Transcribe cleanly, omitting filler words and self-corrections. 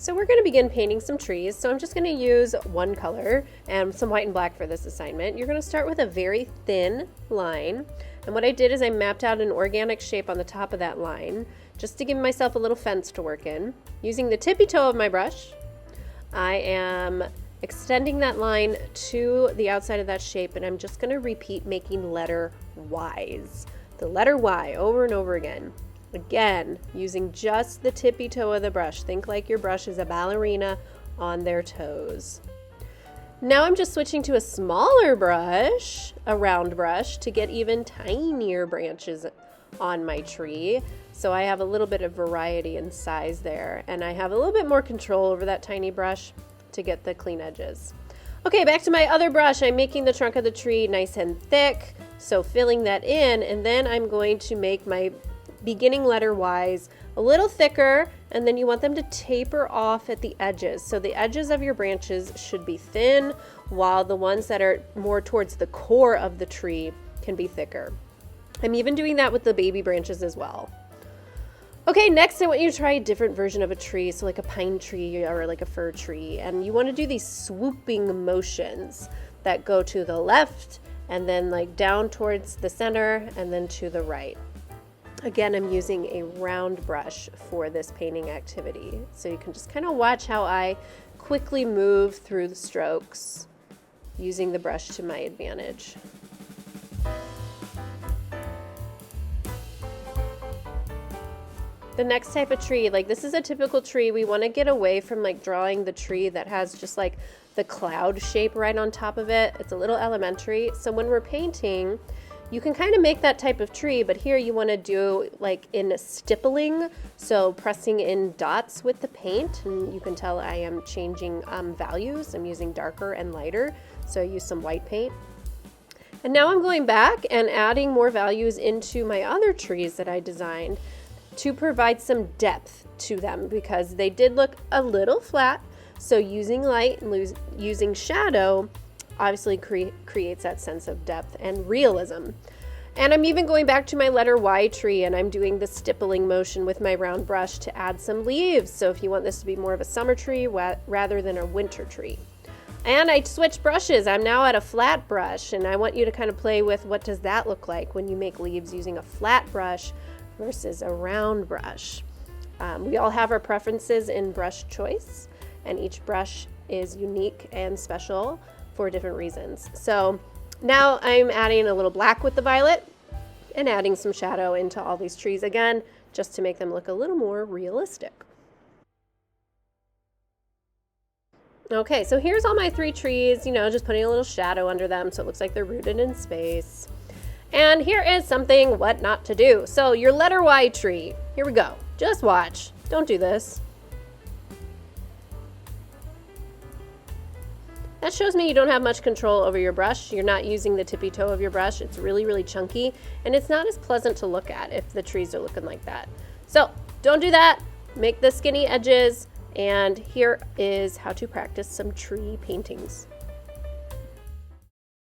So we're going to begin painting some trees. So I'm just going to use one color and some white and black for this assignment. You're going to start with a very thin line. And what I did is I mapped out an organic shape on the top of that line just to give myself a little fence to work in. Using the tippy toe of my brush, I am extending that line to the outside of that shape, and I'm just going to repeat making letter Ys. The letter Y over and over again. Again, using just the tippy toe of the brush. Think like your brush is a ballerina on their toes. Now I'm just switching to a smaller brush, a round brush, to get even tinier branches on my tree. So I have a little bit of variety in size there, and I have a little bit more control over that tiny brush to get the clean edges. Okay, back to my other brush. I'm making the trunk of the tree nice and thick, so filling that in, and then I'm going to make my beginning letter Ys a little thicker, and then you want them to taper off at the edges. So the edges of your branches should be thin, while the ones that are more towards the core of the tree can be thicker. I'm even doing that with the baby branches as well. Okay, next I want you to try a different version of a tree, so like a pine tree or like a fir tree, and you want to do these swooping motions that go to the left and then like down towards the center and then to the right. Again, I'm using a round brush for this painting activity, so you can just kind of watch how I quickly move through the strokes using the brush to my advantage. The next type of tree, like this is a typical tree. We want to get away from like drawing the tree that has just like the cloud shape right on top of it. It's a little elementary. So when we're painting, you can kind of make that type of tree, but here you want to do like in stippling, so pressing in dots with the paint, and you can tell I am changing values. I'm using darker and lighter, so I use some white paint. And now I'm going back and adding more values into my other trees that I designed to provide some depth to them because they did look a little flat, so using light and using shadow obviously creates that sense of depth and realism. And I'm even going back to my letter Y tree, and I'm doing the stippling motion with my round brush to add some leaves. So if you want this to be more of a summer tree rather than a winter tree. And I switched brushes. I'm now at a flat brush, and I want you to kind of play with what does that look like when you make leaves using a flat brush versus a round brush. We all have our preferences in brush choice, and each brush is unique and special for different reasons. So now I'm adding a little black with the violet and adding some shadow into all these trees again, just to make them look a little more realistic. Okay, so here's all my 3 trees, just putting a little shadow under them so it looks like they're rooted in space. And here is something what not to do. So your letter Y tree, here we go. Just watch, don't do this. That shows me you don't have much control over your brush. You're not using the tippy toe of your brush. It's really, really chunky, and it's not as pleasant to look at if the trees are looking like that. So don't do that. Make the skinny edges, and here is how to practice some tree paintings.